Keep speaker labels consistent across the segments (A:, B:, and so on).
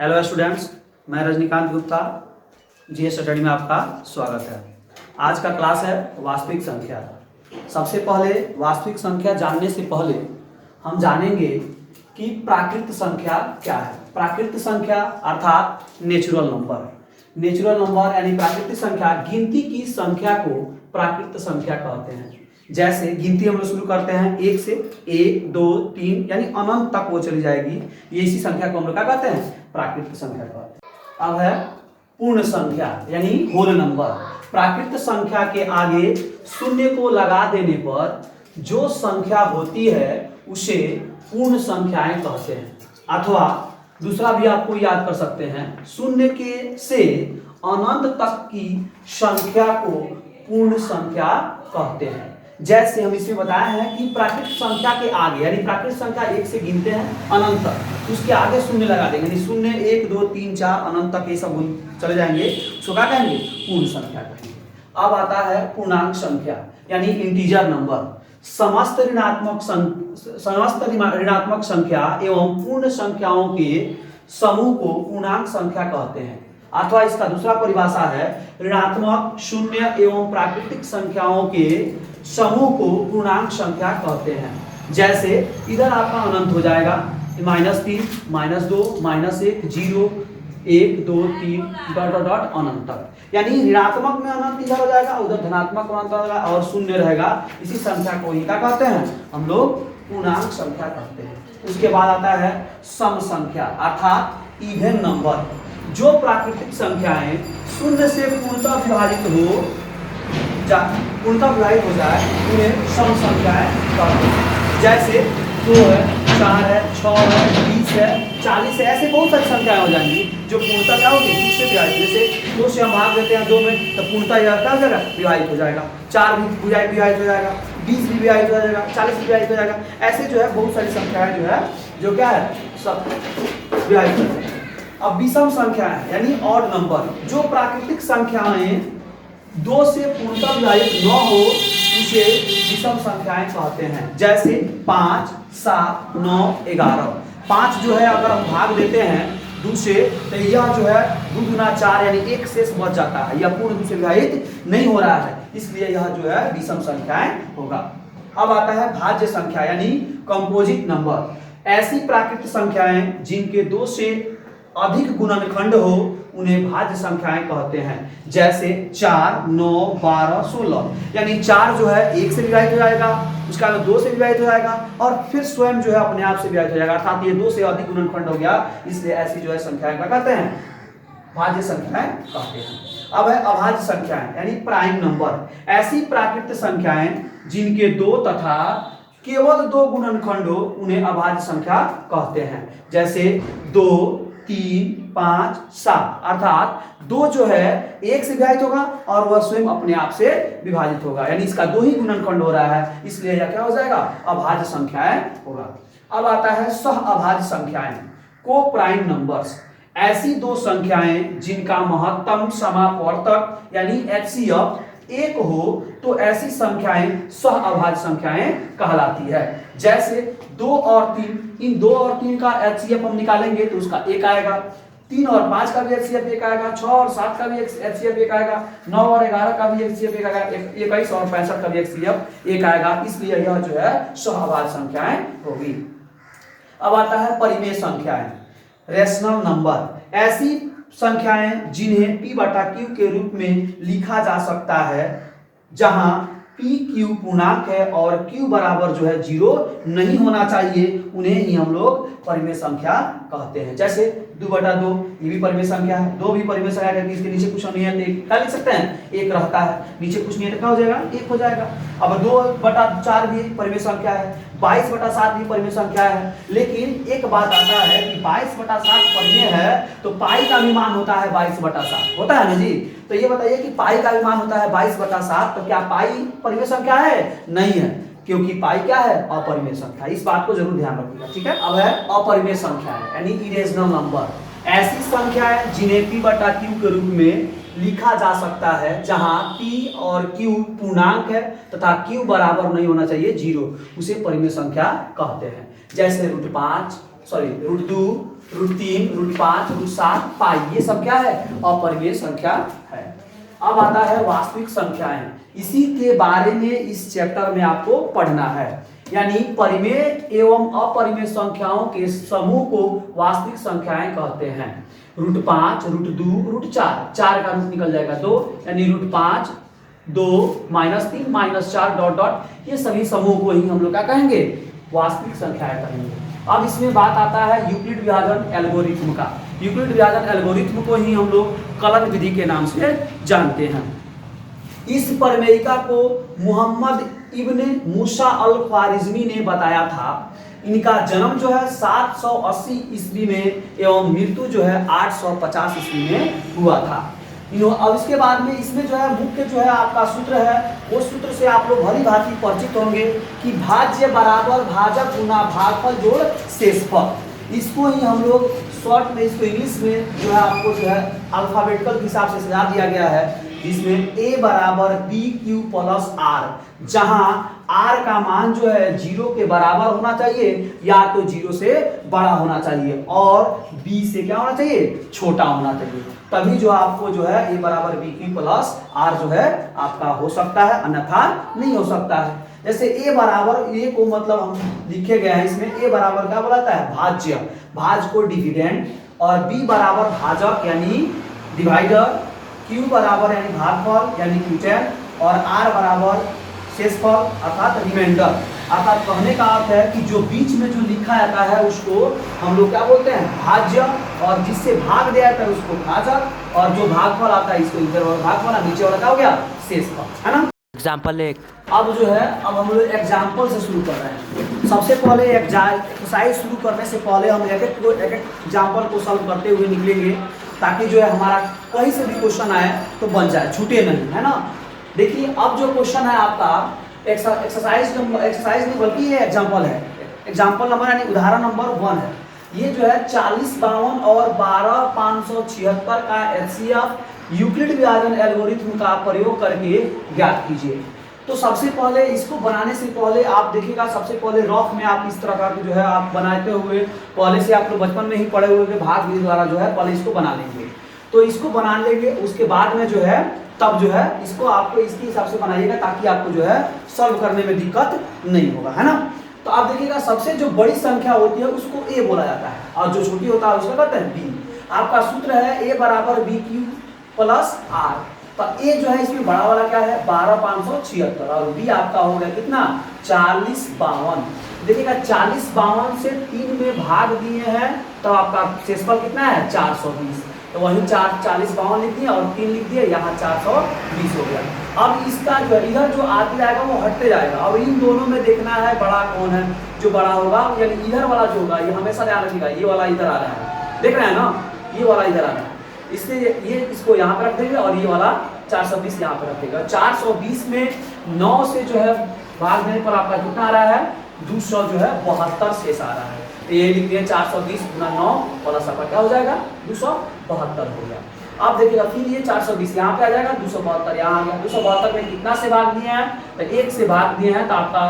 A: Hello students, मैं Rajinikanth Gupta GS study में आपका स्वागत है। आज का क्लास है वास्तविक संख्या। सबसे पहले वास्तविक संख्या जानने से पहले हम जानेंगे कि प्राकृत संख्या क्या है। प्राकृत संख्या अर्थात नेचुरल नंबर। नेचुरल नंबर यानी प्राकृतिक संख्या, गिनती की संख्या को प्राकृत संख्या कहते हैं। जैसे गिनती हम लोग शुरू करते हैं 1 से, 1 2 3 यानी अनंत तक वो चली जाएगी। ये इसी संख्या को हम लोग क्या कहते हैं? प्राकृत संख्या कहते हैं। अब है पूर्ण संख्या यानी होल नंबर। प्राकृत संख्या के आगे शून्य को लगा देने पर जो संख्या होती है उसे पूर्ण संख्याएं कहते हैं। अथवा दूसरा भी आपको याद कर सकते हैं, शून्य के से अनंत तक की संख्या को पूर्ण संख्या कहते हैं। जैसे हम इसमें बताए हैं कि प्राकृतिक संख्या के आगे यानी प्राकृतिक संख्या 1 से गिनते हैं अनंत तक, उसके आगे शून्य लगा देंगे यानी शून्य 1 2 3 4 अनंत तक ये सब चले जाएंगे, उसको क्या कहेंगे? पूर्ण संख्या कहेंगे। अब आता है पूर्णांक संख्या यानी इंटीजर नंबर। समस्त ऋणात्मक संख्या एवं पूर्ण संख्याओं के समूह को पूर्णांक संख्या कहते हैं। अथवा इसका दूसरा परिभाषा है ऋणात्मक, शून्य एवं प्राकृतिक संख्याओं के समूह को पूर्णांक संख्या कहते हैं। जैसे इधर आपका अनंत हो जाएगा, -3 -2 -1 0 1 2 3 डॉट डॉट डॉट अनंत तक। यानी ऋणात्मक में अनंत इधर हो जाएगा, उधर धनात्मक अनंत हो जाएगा और शून्य रहेगा। इसी संख्या को ही क्या कहते हैं? हम लोग पूर्णांक संख्या कहते हैं। उसके बाद आता है सम संख्या अर्थात इवन नंबर। जो प्राकृतिक संख्याएं शून्य से पूर्णतः विभाजित हो जाए उन्हें सम संख्याएं कहते हैं। जैसे 2 है, 4 है, 6 है, 20 है, 40 है, ऐसे बहुत सारी संख्याएं हो जाएंगी जो पूर्णतः क्या होगी? 2 से विभाजित। जैसे 2 से हम भाग देते हैं 2 में तो पूर्णतः यह क्या हो जाएगा? विभाजित हो जाएगा। 4 भी विभाजित हो जाएगा, 20 भी विभाजित हो जाएगा, 40 भी विभाजित हो जाएगा। ऐसे जो है बहुत सारी संख्याएं जो है जो क्या है सब विभाजित हो जाएगी। अब विषम संख्या है यानी ऑड नंबर। जो प्राकृतिक संख्याएं 2 से पूर्णतः विभाजित न हो उसे विषम संख्याएं कहते हैं। जैसे 5 7 9 11। 5 जो है अगर हम भाग देते हैं 2 से तो यह जो है 2 गुना 4 यानी 1 शेष बच जाता है, यह पूर्ण रूप से विभाजित नहीं हो रहा है, इसलिए यह जो है विषम संख्याएं होगा। अब आता है भाज्य संख्या यानी कंपोजिट नंबर। ऐसी प्राकृतिक संख्याएं जिनके 2 से अधिक गुणनखंड हो उन्हें भाज्य संख्याएं कहते हैं। जैसे 4 9 12 16 यानी 4 जो है 1 से विभाजित हो जाएगा, उसका 2 से विभाजित हो जाएगा और फिर स्वयं जो है अपने आप से विभाजित हो जाएगा, अर्थात ये 2 से अधिक गुणनखंड हो गया, इसलिए ऐसी जो है संख्याएं क्या कहते हैं? भाज्य संख्याएं कहते हैं। अब है अभाज्य संख्याएं यानी प्राइम नंबर। ऐसी प्राकृतिक संख्याएं जिनके 2 तथा केवल 2 गुणनखंड हो उन्हें अभाज्य संख्या कहते हैं। जैसे 2 3 5 7 अर्थात 2 जो है 1 से विभाजित होगा और वह स्वयं अपने आप से विभाजित होगा, यानी इसका 2 ही गुणनखंड हो रहा है, इसलिए यह क्या हो जाएगा? अभाज्य संख्याएं होगा। अब आता है सह अभाज्य संख्याएं, को प्राइम नंबर्स। ऐसी 2 संख्याएं जिनका महत्तम समापवर्तक यानी HCF 1 हो तो ऐसी संख्याएं सह अभाज्य संख्याएं कहलाती है। जैसे 2 और 3, इन 2 और 3 का HCF हम निकालेंगे तो उसका 1 आएगा, 3 और 5 का भी HCF 1 आएगा, 6 और 7 का भी HCF 1 आएगा, 9 और 11 का भी HCF 1 आएगा, 21 और 65 का भी HCF 1 आएगा, इसलिए यह जो है सहअभाज्य संख्याएं होगी। अब आता है परिमेय संख्याएं, रेशनल नंबर। ऐसी संख्याएं जिन्हें P/Q के रूप में लिखा जा सकता है जहां PQ पूर्णांक है और Q बराबर जो है 0 नहीं होना चाहिए, उन्हें ही हम लोग परिमेय संख्या कहते हैं। जैसे 2/2 ये भी परिमेय संख्या है, 2 भी परिमेय संख्या है, इसके नीचे कुछ नहीं है तो क्या लिख सकते हैं? 1 रहता है, नीचे कुछ नहीं है तो क्या हो जाएगा? 1 हो जाएगा। अब 2/4 भी परिमेय संख्या है, 22/7 भी परिमेय संख्या है। लेकिन एक बात आता है कि 22/7 परिमेय है तो पाई का भी मान होता है 22/7, होता है ना जी? तो ये बताइए कि पाई का भी मान होता है 22/7, तो क्या पाई परिमेय संख्या है? नहीं है, क्योंकि पाई क्या है? अपरिमेय संख्या। इस बात को जरूर ध्यान रखिएगा, ठीक है? अब है अपरिमेय संख्या यानी इरेशनल नंबर। ऐसी संख्याएं जिन्हें P/Q के रूप में लिखा जा सकता है जहां P और Q पूर्णांक है तथा Q बराबर नहीं होना चाहिए 0, उसे परिमेय संख्या कहते हैं। जैसे √5 सॉरी √2, √3, √5, √7 पाई, ये सब क्या है? अपरिमेय संख्या है। अब आता है वास्तविक संख्याएं, इसी के बारे में इस चैप्टर में आपको पढ़ना है। यानी परिमेय एवं अपरिमेय संख्याओं के समूह को वास्तविक संख्याएं कहते हैं। √5, √2, √4, 4 का रूट निकल जाएगा 2, यानी √5, 2, -3, -4 डॉट डॉट, ये सभी समूह को ही हम लोग क्या कहेंगे? वास्तविक संख्याएं कहेंगे। अब इसमें बात आता है यूक्लिड विभाजन एल्गोरिथ्म का। यूक्लिड विभाजन एल्गोरिथ्म को ही हम लोग कलन विधि के नाम से जानते हैं। इस प्रमेयिका को मोहम्मद इब्ने मूसा अल ख्वारिज़मी ने बताया था। इनका जन्म जो है 780 ईस्वी में एवं मृत्यु जो है 850 ईस्वी में हुआ था। अब इसके बाद में इसमें जो है मुख्य जो है आपका सूत्र है, वो सूत्र से आप लोग भली भांति परिचित होंगे कि भाज्य बराबर भाजक गुना भागफल जोड़ शेषफल। इसको ही हम लोग शॉर्ट में, इसको इंग्लिश में जो है आपको जो है अल्फाबेटिकल के हिसाब से सजा दिया गया है, जिसमें a बराबर BQ प्लस R, जहां R का मान जो है 0 के बराबर होना चाहिए या तो 0 से बड़ा होना चाहिए और B से क्या होना चाहिए? छोटा होना चाहिए। तभी जो आपको जो है a बराबर BQ प्लस R जो है आपका हो सकता है, अन्यथा नहीं हो सकता है। जैसे a बराबर, a को मतलब हम लिखे गए हैं इसमें, a बराबर क्या बोलाता है? भाज्य, भाज्य को डिविडेंड, और b बराबर भाजक यानी डिवाइडर, q बराबर यानी भागफल यानी क्यूटेन, और r बराबर शेषफल अर्थात रिमाइंडर। अर्थात कहने का अर्थ है कि जो बीच में जो लिखा जाता है उसको हम लोग क्या बोलते हैं? भाज्य, और जिससे भाग दिया जाता है उसको भाजक, और जो भागफल आता है इसको इधर वाला भागफल, नीचे वाला क्या हो गया? शेषफल, है ना।
B: एग्जाम्पल 1।
A: अब जो है अब हम लोग एग्जाम्पल से शुरू कर रहे हैं। सबसे पहले एक्सरसाइज शुरू करने से पहले हम एक एग्जाम्पल को सॉल्व करते हुए निकलेंगे, ताकि जो है हमारा कहीं से भी क्वेश्चन आए तो बन जाए, छूटे नहीं, है ना। देखिए अब जो क्वेश्चन है आपका एक्सरसाइज नहीं बल्कि ये एग्जाम्पल है। एग्जाम्पल नंबर यानी उदाहरण नंबर 1 है। ये जो है 40, 52 और 12, 576 का HCF यूक्लिड विभाजन एल्गोरिथ्म का प्रयोग करके ज्ञात कीजिए। तो सबसे पहले इसको बनाने से पहले आप देखिएगा, सबसे पहले रफ में आप इस तरह का जो है आप बनाते हुए, पहले से आप लोग बचपन में ही पढ़े हुए के भाग विधि द्वारा जो है पहले इसको बना लेंगे। तो इसको बना लेंगे, उसके बाद में जो है तब जो है इसको आपको इसके हिसाब से बनाइएगा, ताकि आपको जो है सॉल्व करने में दिक्कत नहीं होगा, है ना। तो आप देखिएगा सबसे जो बड़ी संख्या होती है उसको a बोला जाता है, और जो छोटी होता है उसको कहते हैं b। आपका सूत्र है a बराबर BQ प्लस R। तो a जो है इसमें बड़ा वाला क्या है? 12, 576, और b आपका हो गया कितना? 40, 52। देखिएगा 40, 52 से 3 में भाग दिए हैं तो आपका शेषफल कितना है? 420। तो वहीं 40, 52 लिख दिए और 3 लिख दिए, यहाँ 420 हो गया। अब इसका जो है इधर जो आगे जाएगा वो हटते जाएगा। अब इन दोनों में देखना है बड़ा कौन है, जो बड़ा होगा, यानी इधर वाला जो होगा, ये हमेशा ध्यान रखिएगा, ये वाला इधर आ रहा है, देख रहे हैं ना, ये वाला इधर आ रहा है, इसलिए ये इसको यहाँ पे रख देंगे और ये वाला 420 यहाँ पे रख देगा। 420 में 9 से जो है भाग देने पर आपका कितना आ रहा है? 200 जो है 72 शेष आ रहा है। तो ये लिख दिए 420 गुना 9 प्लस आपका क्या हो जाएगा? 272 हो गया। अब देखिएगा फिर ये 420 यहाँ पे आ जाएगा, 272 यहाँ आ गया। 272 में कितना से भाग दिए हैं? तो 1 से भाग दिए हैं, तो आपका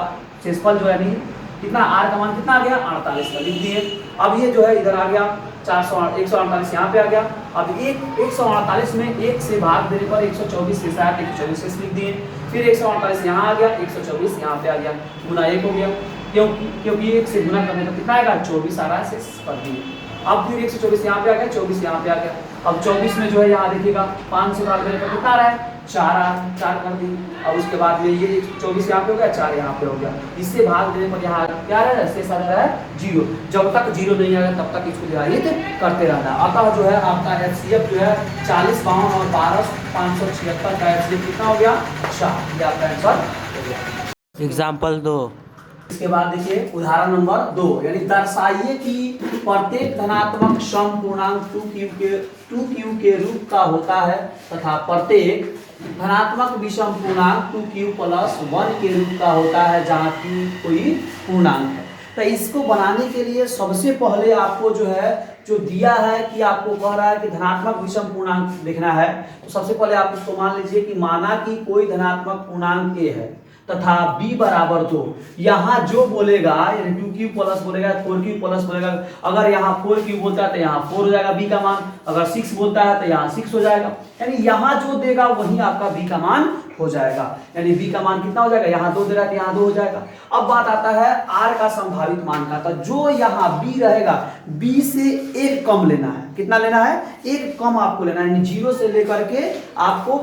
A: शेषफल जो है नहीं कितना, आर का मान कितना आ गया? 48 का लिख दिए। अब ये जो है इधर आ गया 148 यहाँ पे आ गया। अब 148 में 1 से भाग देने पर 124 शेष आया, 124 लिख दिए। फिर 148 यहाँ आ गया, 124 यहाँ पे आ गया, गुना 1 हो गया, क्योंकि 1 से गुना करने पर कितना आएगा? 24 आ रहा है, शेष कर दिए। अब फिर 124 यहाँ पे आ गया, 24 यहाँ पे आ गया। अब 24 में जो है यहाँ देखिएगा 5 से भाग देने पर कितना आ रहा है? 4 कर दी। अब उसके बाद में ये 24 यहाँ पे हो गया, 4 यहाँ पे हो गया। इससे भाग देने पर यहाँ क्या रहा है? शेष आ रहा है 0। जब तक 0 नहीं आएगा तब तक इसको निर्धारित करते रहना। अतः जो है आपका HCF जो है 40, 52 और 12, 576 का HCF कितना हो गया? 4। ये आपका आंसर हो गया।
B: एग्जाम्पल 2।
A: इसके बाद देखिए उदाहरण नंबर 2, यानी दर्शाइए कि प्रत्येक धनात्मक सम पूर्णांक 2q के रूप का होता है तथा प्रत्येक धनात्मक विषम पूर्णांक 2q प्लस 1 के रूप का होता है, जहाँ q कोई पूर्णांक है। तो इसको बनाने के लिए सबसे पहले आपको जो है जो दिया है कि आपको कह रहा है कि धनात्मक विषम पूर्णांक लिखना है, तो सबसे पहले आप उसको मान लीजिए कि माना कि कोई धनात्मक पूर्णांक a है, तथा b बराबर 2। यहाँ जो बोलेगा यानी 2q प्लस बोलेगा 4q प्लस बोलेगा, अगर यहाँ 4q बोलता है तो यहाँ 4 हो जाएगा b का मान, अगर 6 बोलता है तो यहाँ 6 हो जाएगा, यानी यहाँ जो देगा वही आपका b का मान हो जाएगा। यानी b का मान कितना हो जाएगा, यहाँ 2 दे रहा है तो यहाँ 2 हो जाएगा। अब बात आता है r का संभावित मान का, तो जो यहाँ b रहेगा b से एक कम लेना है। कितना लेना है, एक कम आपको लेना है, यानी 0 से लेकर के आपको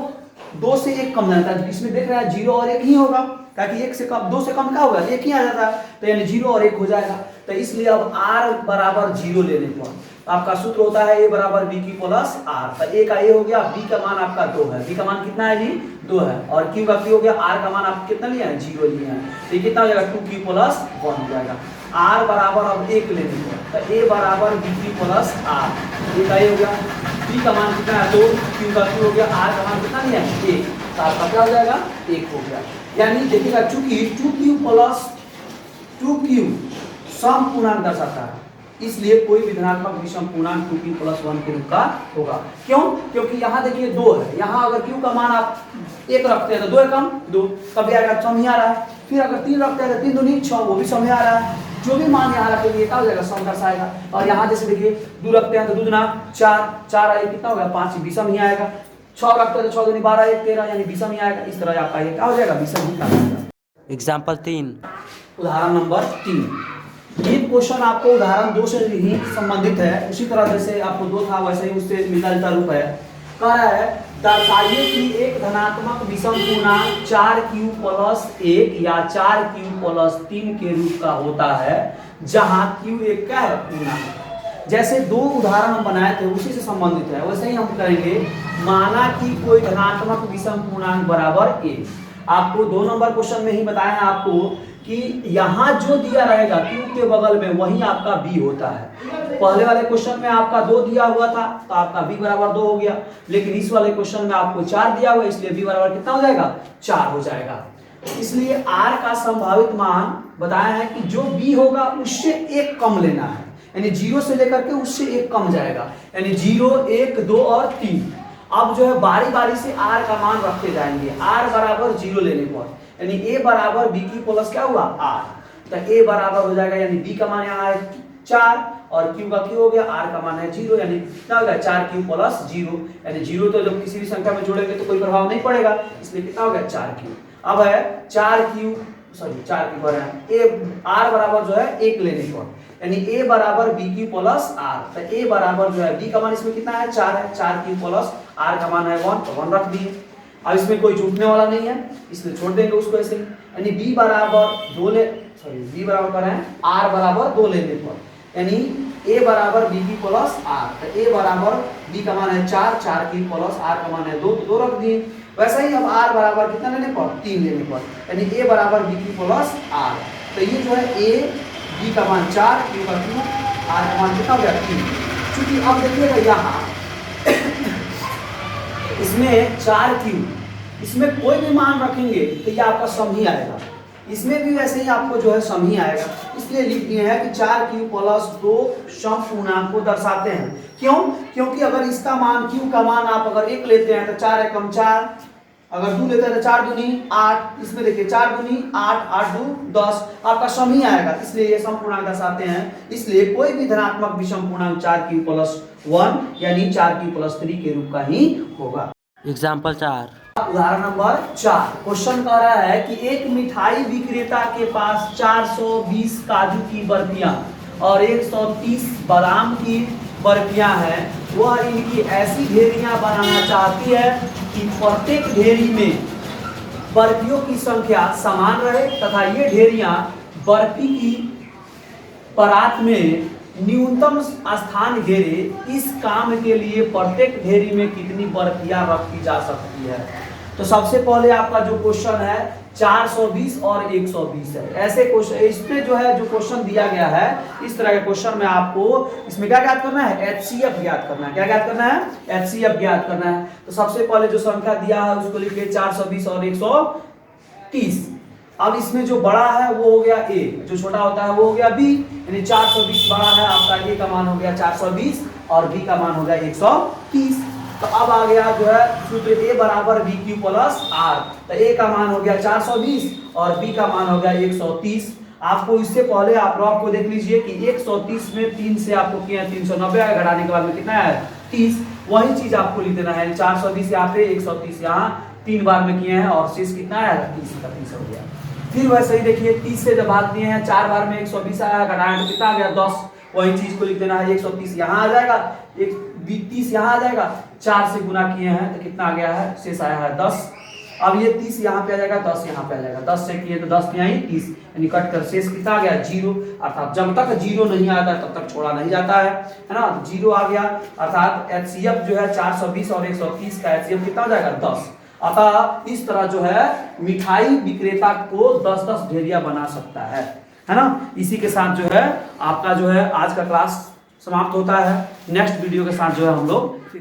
A: 2 से एक कम लेना है। इसमें देख रहा है 0 और 1 ही होगा, ताकि 1 से कम 2 से कम क्या होगा, 1 ही आ जाता है, तो यानी 0 और 1 हो जाएगा। तो इसलिए अब r बराबर 0 लेने पर आपका सूत्र होता है a बराबर b की प्लस r। तो a का a हो गया, b का मान आपका 2 है, b का मान कितना है जी 2 है, और q का q हो गया, r का मान आप कितना लिया है 0 लिया है, तो ये कितना हो जाएगा 2q प्लस 1 हो जाएगा। r बराबर अब 1 लेने पर तो a बराबर b की प्लस r, a का a हो गया, b का मान कितना है 2, q का q हो गया, r का मान कितना लिया है 1, तो आपका क्या हो जाएगा 1 हो गया। यानी देखिएगा चूंकि 2q प्लस 2q सम पूर्णांक दर्शाता है, इसलिए कोई भी धनात्मक विषम पूर्णांक 2q प्लस 1 के रूप का होगा। क्यों, क्योंकि यहाँ देखिए 2 है, यहाँ अगर q का मान आप 1 रखते हैं तो 2 कम 2 कभी आएगा, सम ही आ रहा है। फिर अगर 3 रखते हैं तो 3 दूनी 6, वो भी सम ही आ रहा है। जो भी मान यहाँ रखेंगे क्या हो जाएगा, सम दर्शाएगा। और यहाँ जैसे देखिए 2 रखते हैं तो 2 दूना 4, 4 आए कितना होगा 5, विषम ही आएगा। 6 रखते हैं तो 6 दूनी 12, 1 13, यानी विषम ही आएगा। इस तरह आपका ये क्या हो जाएगा, विषम ही आएगा।
B: एग्जाम्पल 3,
A: उदाहरण नंबर 3। ये क्वेश्चन आपको उदाहरण 2 से ही संबंधित है, उसी तरह जैसे आपको 2 था वैसे ही उससे मिलता जुलता रूप है। कह रहा है दर्शाइए कि एक धनात्मक विषम पूर्णांक 4q प्लस 1 या 4q प्लस 3 के रूप का होता है, जहां q एक क्या है पूर्णांक। जैसे 2 उदाहरण हम बनाए थे उसी से संबंधित है, वैसे ही हम करेंगे। माना कि कोई धनात्मक विषम पूर्णांक बराबर a। आपको 2 नंबर क्वेश्चन में ही बताया है आपको कि यहाँ जो दिया रहेगा q के बगल में वही आपका b होता है। पहले वाले क्वेश्चन में आपका 2 दिया हुआ था तो आपका b बराबर 2 हो गया, लेकिन इस वाले क्वेश्चन में आपको 4 दिया हुआ है, इसलिए b बराबर कितना हो जाएगा 4 हो जाएगा। इसलिए r का संभावित मान बताया है कि जो b होगा उससे एक कम लेना है, यानी 0 से लेकर के उससे एक कम जाएगा, यानी 0 1 2 और 3। अब जो है बारी बारी से r का मान रखते जाएंगे। r बराबर 0 लेने पर यानी a बराबर b की प्लस क्या हुआ r, तो a बराबर हो जाएगा, यानी b का मान यहाँ है 4 और q का q हो गया, r का मान है 0, यानी कितना हो गया 4q प्लस 0, यानी 0 तो जब किसी भी संख्या में जोड़ेंगे तो कोई प्रभाव नहीं पड़ेगा, इसलिए कितना हो गया 4q। अब है 4q पर है a, r बराबर जो है 1 लेने पर यानी a बराबर b की प्लस r, तो a बराबर जो है b का मान इसमें कितना है 4 है, 4q प्लस r का मान है 1, तो 1 रख दिए। अब इसमें कोई छूटने वाला नहीं है, इसलिए छोड़ देंगे उसको ऐसे ही, यानी b बराबर 2 b बराबर कर रहे हैं r बराबर 2 लेने पर, यानी a बराबर b की प्लस r, तो a बराबर b का मान है 4, 4 की प्लस r का मान है 2, तो 2 रख दिए। वैसे ही अब r बराबर कितना लेने पर 3 लेने पर, यानी a बराबर b की प्लस r, तो ये जो है a b का मान 4, q का q, r का मान कितना हो गया 3। चूंकि अब देखिएगा यहाँ इसमें 4q, इसमें कोई भी मान रखेंगे तो ये आपका सम ही आएगा, इसमें भी वैसे ही आपको जो है सम ही आएगा, इसलिए लिख दिए हैं कि 4q प्लस 2 सम पूर्णांक को दर्शाते हैं। क्यों, क्योंकि अगर इसका मान q का मान आप अगर 1 लेते हैं तो 4 एकम 4, अगर 2 लेते हैं तो 4 दूनी 8, इसमें देखिए 4 दूनी 8, 8 2 10, आपका सम ही आएगा, इसलिए ये सम पूर्णांक दर्शाते हैं। इसलिए कोई भी धनात्मक विषम पूर्णांक 4q प्लस 1 यानी 4q प्लस 3 के रूप का ही होगा।
B: एग्जाम्पल 4,
A: उदाहरण नंबर 4। क्वेश्चन कह रहा है कि एक मिठाई विक्रेता के पास 420 काजू की बर्फियां और 130 बादाम की बर्फियां हैं। वह इनकी ऐसी ढेरियां बनाना चाहती है कि प्रत्येक ढेरी में बर्फियों की संख्या समान रहे तथा ये ढेरियां बर्फी की परात में न्यूनतम स्थान घेरे। इस काम के लिए प्रत्येक ढेरी में कितनी बर्फियां रखी जा सकती है। तो सबसे पहले आपका जो क्वेश्चन है 420 और 120 है। ऐसे क्वेश्चन इसमें जो है जो क्वेश्चन दिया गया है इस तरह के क्वेश्चन में आपको इसमें क्या ज्ञात करना है, एचसीएफ ज्ञात करना है। क्या ज्ञात करना है, एचसीएफ ज्ञात करना है। तो सबसे पहले जो संख्या दिया है उसको लिखिए 420 और 130। अब इसमें जो बड़ा है वो हो गया a, जो छोटा होता है वो हो गया b, यानी 420 बड़ा है आपका a का मान हो गया 420 और b का मान हो गया 130। तो अब आ गया जो है सूत्र A बराबर BQ प्लस R। तो A का मान हो गया 420 और B का मान हो गया 130। आपको इससे पहले आप लॉग को देख लीजिए कि 130 में 3 से आपको किया 390 आया, घटाने के बाद में कितना है 30। वही चीज आपको लिख देना है, 420 यहाँ पे 130 यहाँ 3 बार में किए हैं और शेष कितना है 30 का 30 हो गया। फिर वैसे ही देखिए 30 से जब भाग दिए हैं 4 बार में 120 आया, घटाने तो कितना आ गया 10। वही चीज को लिख देना है 130 यहाँ आ जाएगा, 30 यहाँ आ जाएगा, 4 से गुना किए हैं तो कितना आ गया है शेष आया है 10। अब ये 30 यहाँ पे आ जाएगा, 10 यहाँ पे आ जाएगा, 10 से किए तो 10 यहाँ ही 30 यानी कट कर शेष कितना आ गया 0। अर्थात जब तक 0 नहीं आता तब तक छोड़ा नहीं जाता है ना। 0 आ गया अर्थात HCF जो है 420 और 130 का HCF कितना हो जाएगा 10। अतः इस तरह जो है मिठाई विक्रेता को 10-10 ढेरिया बना सकता है ना। इसी के साथ जो है आपका जो है आज का क्लास समाप्त होता है। नेक्स्ट वीडियो के साथ जो है हम लोग